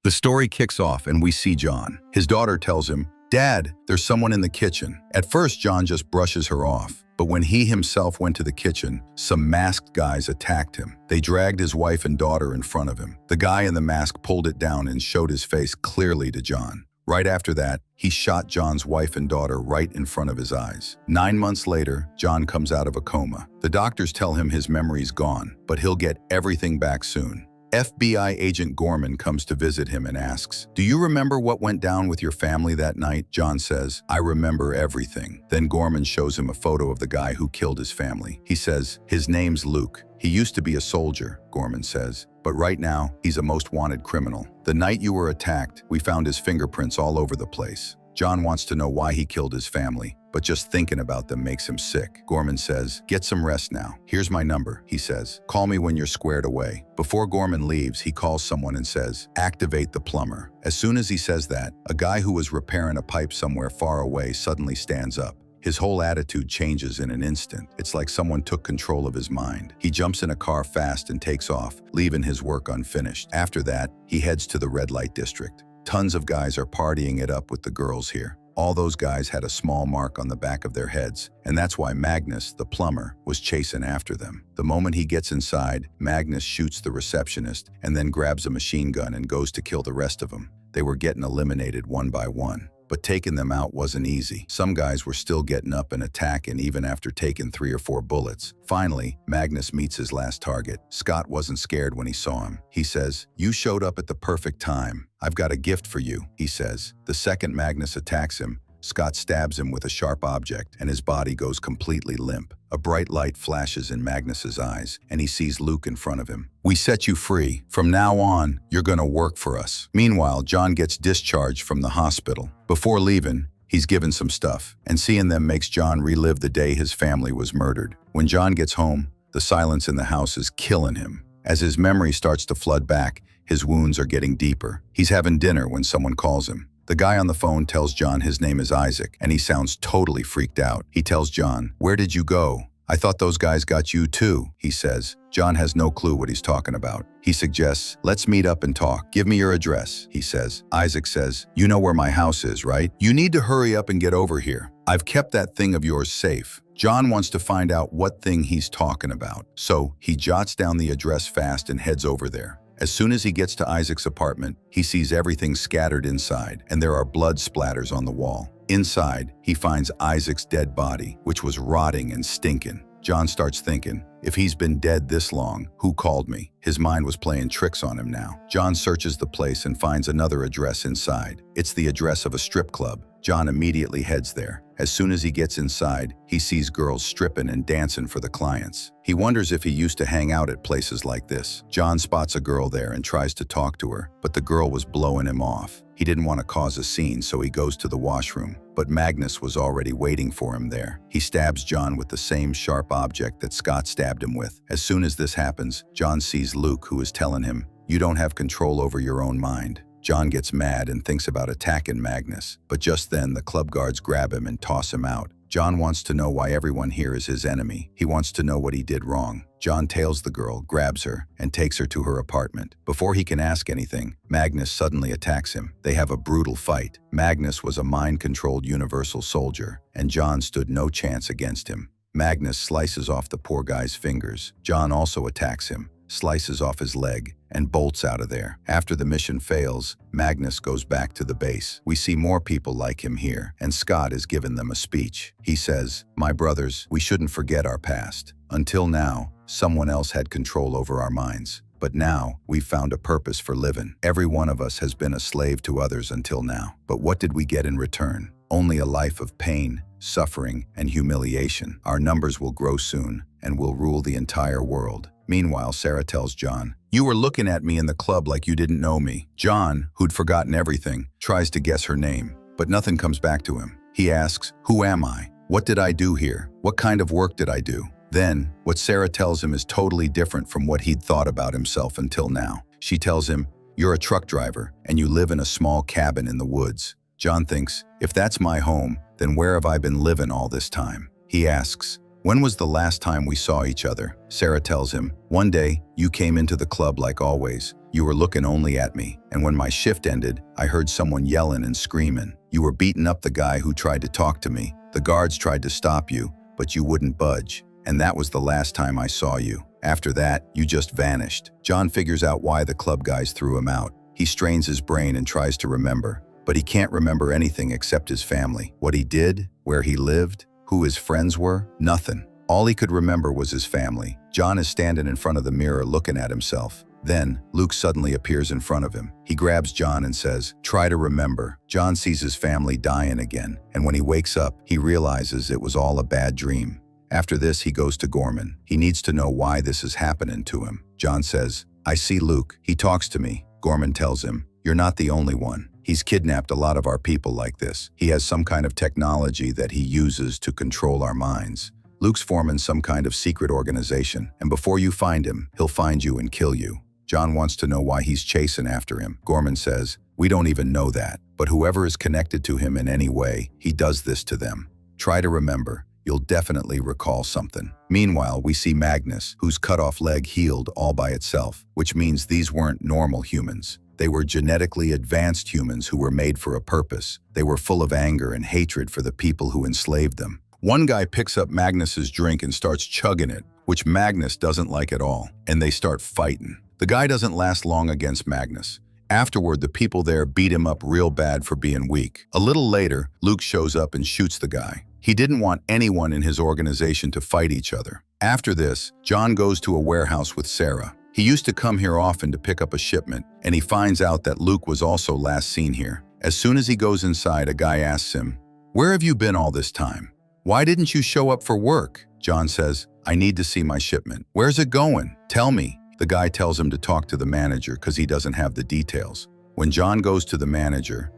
The story kicks off and we see John. His daughter tells him, "Dad, there's someone in the kitchen." At first, John just brushes her off. But when he himself went to the kitchen, some masked guys attacked him. They dragged his wife and daughter in front of him. The guy in the mask pulled it down and showed his face clearly to John. Right after that, he shot John's wife and daughter right in front of his eyes. 9 months later, John comes out of a coma. The doctors tell him his memory's gone, but he'll get everything back soon. FBI agent Gorman comes to visit him and asks, "Do you remember what went down with your family that night?" John says, "I remember everything." Then Gorman shows him a photo of the guy who killed his family. He says, "His name's Luke. He used to be a soldier," Gorman says, "but right now, he's a most wanted criminal. The night you were attacked, we found his fingerprints all over the place." John wants to know why he killed his family, but just thinking about them makes him sick. Gorman says, "Get some rest now. Here's my number," he says. "Call me when you're squared away." Before Gorman leaves, he calls someone and says, "Activate the plumber." As soon as he says that, a guy who was repairing a pipe somewhere far away suddenly stands up. His whole attitude changes in an instant. It's like someone took control of his mind. He jumps in a car fast and takes off, leaving his work unfinished. After that, he heads to the red light district. Tons of guys are partying it up with the girls here. All those guys had a small mark on the back of their heads, and that's why Magnus, the plumber, was chasing after them. The moment he gets inside, Magnus shoots the receptionist and then grabs a machine gun and goes to kill the rest of them. They were getting eliminated one by one. But taking them out wasn't easy. Some guys were still getting up and attacking even after taking 3 or 4 bullets. Finally, Magnus meets his last target. Scott wasn't scared when he saw him. He says, "You showed up at the perfect time. I've got a gift for you," he says. The second Magnus attacks him, Scott stabs him with a sharp object and his body goes completely limp. A bright light flashes in Magnus's eyes and he sees Luke in front of him. "We set you free. From now on, you're gonna work for us." Meanwhile, John gets discharged from the hospital. Before leaving, he's given some stuff, and seeing them makes John relive the day his family was murdered. When John gets home, the silence in the house is killing him. As his memory starts to flood back, his wounds are getting deeper. He's having dinner when someone calls him. The guy on the phone tells John his name is Isaac, and he sounds totally freaked out. He tells John, "Where did you go? I thought those guys got you too," he says. John has no clue what he's talking about. He suggests, "Let's meet up and talk. Give me your address," he says. Isaac says, "You know where my house is, right? You need to hurry up and get over here. I've kept that thing of yours safe." John wants to find out what thing he's talking about, so he jots down the address fast and heads over there. As soon as he gets to Isaac's apartment, he sees everything scattered inside, and there are blood splatters on the wall. Inside, he finds Isaac's dead body, which was rotting and stinking. John starts thinking, if he's been dead this long, who called me? His mind was playing tricks on him now. John searches the place and finds another address inside. It's the address of a strip club. John immediately heads there. As soon as he gets inside, he sees girls stripping and dancing for the clients. He wonders if he used to hang out at places like this. John spots a girl there and tries to talk to her, but the girl was blowing him off. He didn't want to cause a scene, so he goes to the washroom. But Magnus was already waiting for him there. He stabs John with the same sharp object that Scott stabbed him with. As soon as this happens, John sees Luke, who is telling him, "You don't have control over your own mind." John gets mad and thinks about attacking Magnus, but just then the club guards grab him and toss him out. John wants to know why everyone here is his enemy. He wants to know what he did wrong. John tails the girl, grabs her, and takes her to her apartment. Before he can ask anything, Magnus suddenly attacks him. They have a brutal fight. Magnus was a mind-controlled universal soldier, and John stood no chance against him. Magnus slices off the poor guy's fingers. John also attacks him, slices off his leg, and bolts out of there. After the mission fails, Magnus goes back to the base. We see more people like him here, and Scott is giving them a speech. He says, "My brothers, we shouldn't forget our past. Until now, someone else had control over our minds. But now, we've found a purpose for living. Every one of us has been a slave to others until now. But what did we get in return? Only a life of pain, suffering, and humiliation. Our numbers will grow soon, and will rule the entire world." Meanwhile, Sarah tells John, "You were looking at me in the club like you didn't know me." John, who'd forgotten everything, tries to guess her name, but nothing comes back to him. He asks, "Who am I? What did I do here? What kind of work did I do?" Then, what Sarah tells him is totally different from what he'd thought about himself until now. She tells him, "You're a truck driver, and you live in a small cabin in the woods." John thinks, if that's my home, then where have I been living all this time? He asks, "When was the last time we saw each other?" Sarah tells him, "One day, you came into the club like always. You were looking only at me, and when my shift ended, I heard someone yelling and screaming. You were beating up the guy who tried to talk to me. The guards tried to stop you, but you wouldn't budge. And that was the last time I saw you. After that, you just vanished." John figures out why the club guys threw him out. He strains his brain and tries to remember, but he can't remember anything except his family. What he did, where he lived, who his friends were, nothing. All he could remember was his family. John is standing in front of the mirror looking at himself. Then, Luke suddenly appears in front of him. He grabs John and says, "Try to remember." John sees his family dying again, and when he wakes up, he realizes it was all a bad dream. After this, he goes to Gorman. He needs to know why this is happening to him. John says, "I see Luke. He talks to me." Gorman tells him, "You're not the only one. He's kidnapped a lot of our people like this. He has some kind of technology that he uses to control our minds. Luke's forming some kind of secret organization, and before you find him, he'll find you and kill you." John wants to know why he's chasing after him. Gorman says, "We don't even know that, but whoever is connected to him in any way, he does this to them. Try to remember. You'll definitely recall something." Meanwhile, we see Magnus, whose cut-off leg healed all by itself, which means these weren't normal humans. They were genetically advanced humans who were made for a purpose. They were full of anger and hatred for the people who enslaved them. One guy picks up Magnus's drink and starts chugging it, which Magnus doesn't like at all, and they start fighting. The guy doesn't last long against Magnus. Afterward, the people there beat him up real bad for being weak. A little later, Luke shows up and shoots the guy. He didn't want anyone in his organization to fight each other. After this, John goes to a warehouse with Sarah. He used to come here often to pick up a shipment, and he finds out that Luke was also last seen here. As soon as he goes inside, a guy asks him, "Where have you been all this time? Why didn't you show up for work?" John says, "I need to see my shipment." "Where's it going? Tell me." The guy tells him to talk to the manager because he doesn't have the details. When John goes to the manager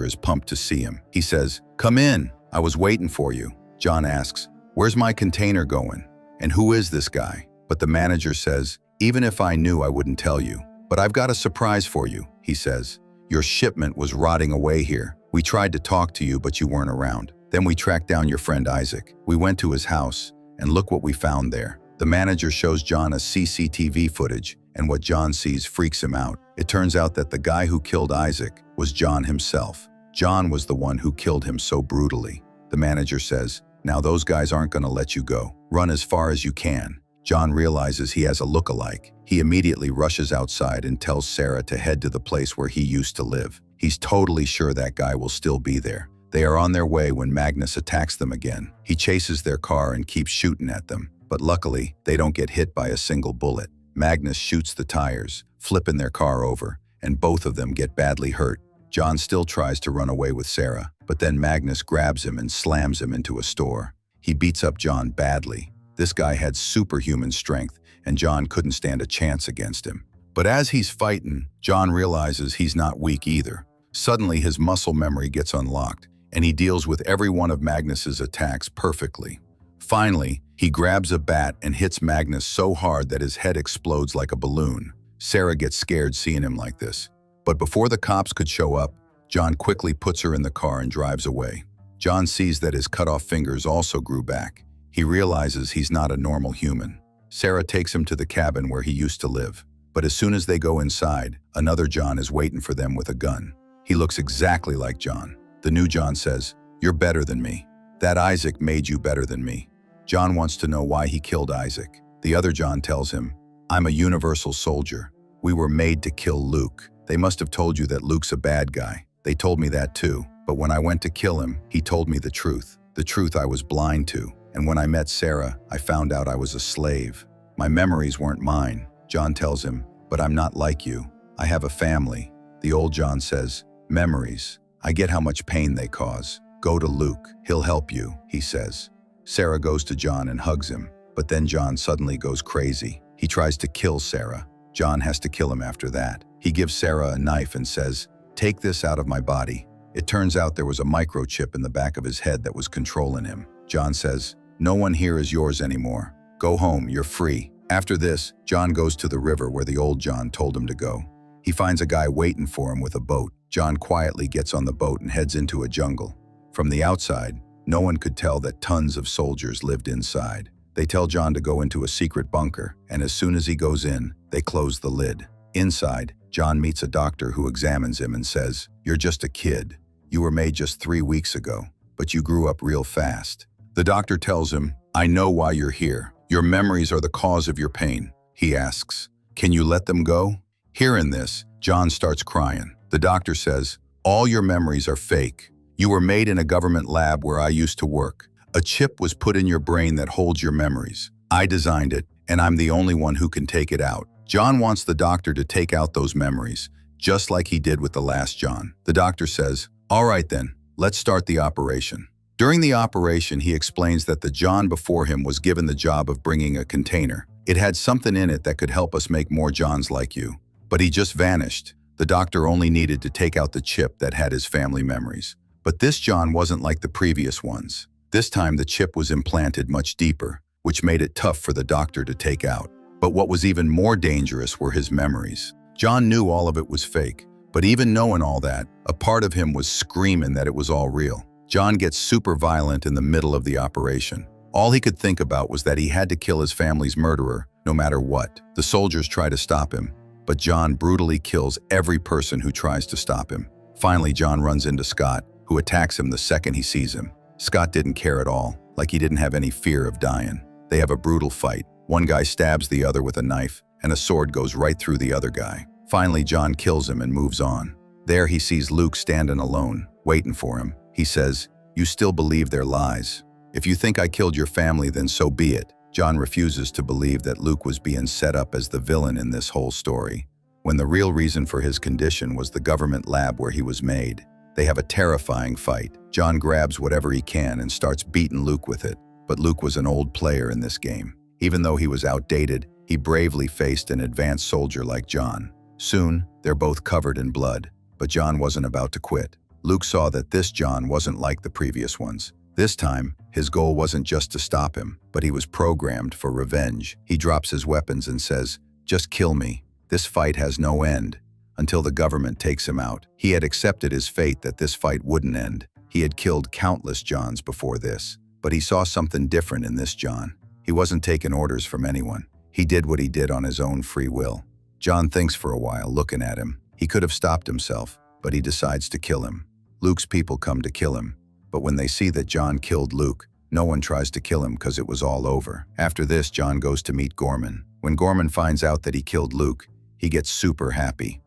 is pumped to see him. He says, "Come in. I was waiting for you." John asks, "Where's my container going? And who is this guy?" But the manager says, "Even if I knew, I wouldn't tell you. But I've got a surprise for you," he says. "Your shipment was rotting away here. We tried to talk to you, but you weren't around. Then we tracked down your friend Isaac. We went to his house, and look what we found there." The manager shows John a CCTV footage, and what John sees freaks him out. It turns out that the guy who killed Isaac was John himself. John was the one who killed him so brutally. The manager says, "Now those guys aren't going to let you go. Run as far as you can." John realizes he has a look-alike. He immediately rushes outside and tells Sarah to head to the place where he used to live. He's totally sure that guy will still be there. They are on their way when Magnus attacks them again. He chases their car and keeps shooting at them, but luckily, they don't get hit by a single bullet. Magnus shoots the tires, flipping their car over, and both of them get badly hurt. John still tries to run away with Sarah, but then Magnus grabs him and slams him into a store. He beats up John badly. This guy had superhuman strength, and John couldn't stand a chance against him. But as he's fighting, John realizes he's not weak either. Suddenly, his muscle memory gets unlocked, and he deals with every one of Magnus's attacks perfectly. Finally, he grabs a bat and hits Magnus so hard that his head explodes like a balloon. Sarah gets scared seeing him like this. But before the cops could show up, John quickly puts her in the car and drives away. John sees that his cut-off fingers also grew back. He realizes he's not a normal human. Sarah takes him to the cabin where he used to live. But as soon as they go inside, another John is waiting for them with a gun. He looks exactly like John. The new John says, "You're better than me. That Isaac made you better than me." John wants to know why he killed Isaac. The other John tells him, "I'm a universal soldier. We were made to kill Luke. They must have told you that Luke's a bad guy. They told me that too. But when I went to kill him, he told me the truth I was blind to. And when I met Sarah, I found out I was a slave. My memories weren't mine." John tells him, "But I'm not like you. I have a family." The old John says, "Memories. I get how much pain they cause. Go to Luke. He'll help you," he says. Sarah goes to John and hugs him, but then John suddenly goes crazy. He tries to kill Sarah. John has to kill him after that. He gives Sarah a knife and says, "Take this out of my body." It turns out there was a microchip in the back of his head that was controlling him. John says, "No one here is yours anymore. Go home, you're free." After this, John goes to the river where the old John told him to go. He finds a guy waiting for him with a boat. John quietly gets on the boat and heads into a jungle. From the outside, no one could tell that tons of soldiers lived inside. They tell John to go into a secret bunker, and as soon as he goes in, they close the lid. Inside, John meets a doctor who examines him and says, "You're just a kid. You were made just 3 weeks ago, but you grew up real fast." The doctor tells him, "I know why you're here. Your memories are the cause of your pain." He asks, "Can you let them go?" Hearing this, John starts crying. The doctor says, "All your memories are fake. You were made in a government lab where I used to work. A chip was put in your brain that holds your memories. I designed it, and I'm the only one who can take it out." John wants the doctor to take out those memories, just like he did with the last John. The doctor says, "All right then, let's start the operation." During the operation, he explains that the John before him was given the job of bringing a container. It had something in it that could help us make more Johns like you. But he just vanished. The doctor only needed to take out the chip that had his family memories. But this John wasn't like the previous ones. This time the chip was implanted much deeper, which made it tough for the doctor to take out. But what was even more dangerous were his memories. John knew all of it was fake, but even knowing all that, a part of him was screaming that it was all real. John gets super violent in the middle of the operation. All he could think about was that he had to kill his family's murderer, no matter what. The soldiers try to stop him, but John brutally kills every person who tries to stop him. Finally, John runs into Scott, who attacks him the second he sees him. Scott didn't care at all, like he didn't have any fear of dying. They have a brutal fight. One guy stabs the other with a knife, and a sword goes right through the other guy. Finally, John kills him and moves on. There he sees Luke standing alone, waiting for him. He says, "You still believe their lies. If you think I killed your family, then so be it." John refuses to believe that Luke was being set up as the villain in this whole story, when the real reason for his condition was the government lab where he was made. They have a terrifying fight. John grabs whatever he can and starts beating Luke with it. But Luke was an old player in this game. Even though he was outdated, he bravely faced an advanced soldier like John. Soon, they're both covered in blood, but John wasn't about to quit. Luke saw that this John wasn't like the previous ones. This time, his goal wasn't just to stop him, but he was programmed for revenge. He drops his weapons and says, "Just kill me. This fight has no end," until the government takes him out. He had accepted his fate that this fight wouldn't end. He had killed countless Johns before this, but he saw something different in this John. He wasn't taking orders from anyone. He did what he did on his own free will. John thinks for a while, looking at him. He could have stopped himself, but he decides to kill him. Luke's people come to kill him, but when they see that John killed Luke, no one tries to kill him because it was all over. After this, John goes to meet Gorman. When Gorman finds out that he killed Luke, he gets super happy.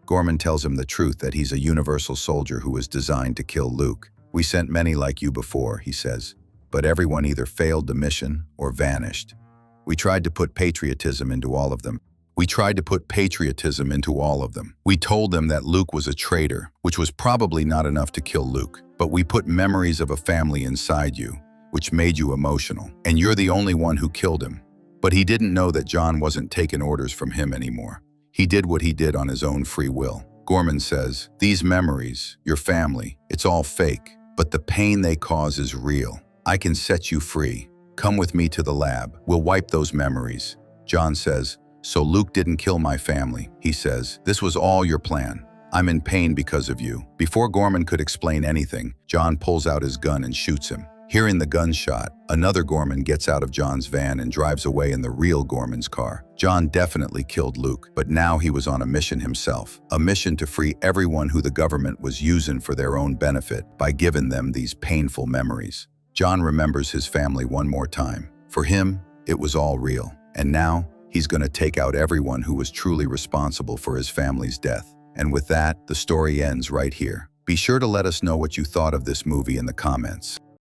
Gorman tells him the truth that he's a universal soldier who was designed to kill Luke. "We sent many like you before," he says, "but everyone either failed the mission or vanished. We tried to put patriotism into all of them. We told them that Luke was a traitor, which was probably not enough to kill Luke. But we put memories of a family inside you, which made you emotional. And you're the only one who killed him." But he didn't know that John wasn't taking orders from him anymore. He did what he did on his own free will. Gorman says, "These memories, your family, it's all fake, but the pain they cause is real. I can set you free. Come with me to the lab. We'll wipe those memories." John says, "So Luke didn't kill my family." He says, "This was all your plan. I'm in pain because of you." Before Gorman could explain anything, John pulls out his gun and shoots him. Hearing the gunshot, another Gorman gets out of John's van and drives away in the real Gorman's car. John definitely killed Luke, but now he was on a mission himself. A mission to free everyone who the government was using for their own benefit by giving them these painful memories. John remembers his family one more time. For him, it was all real. And now, he's going to take out everyone who was truly responsible for his family's death. And with that, the story ends right here. Be sure to let us know what you thought of this movie in the comments.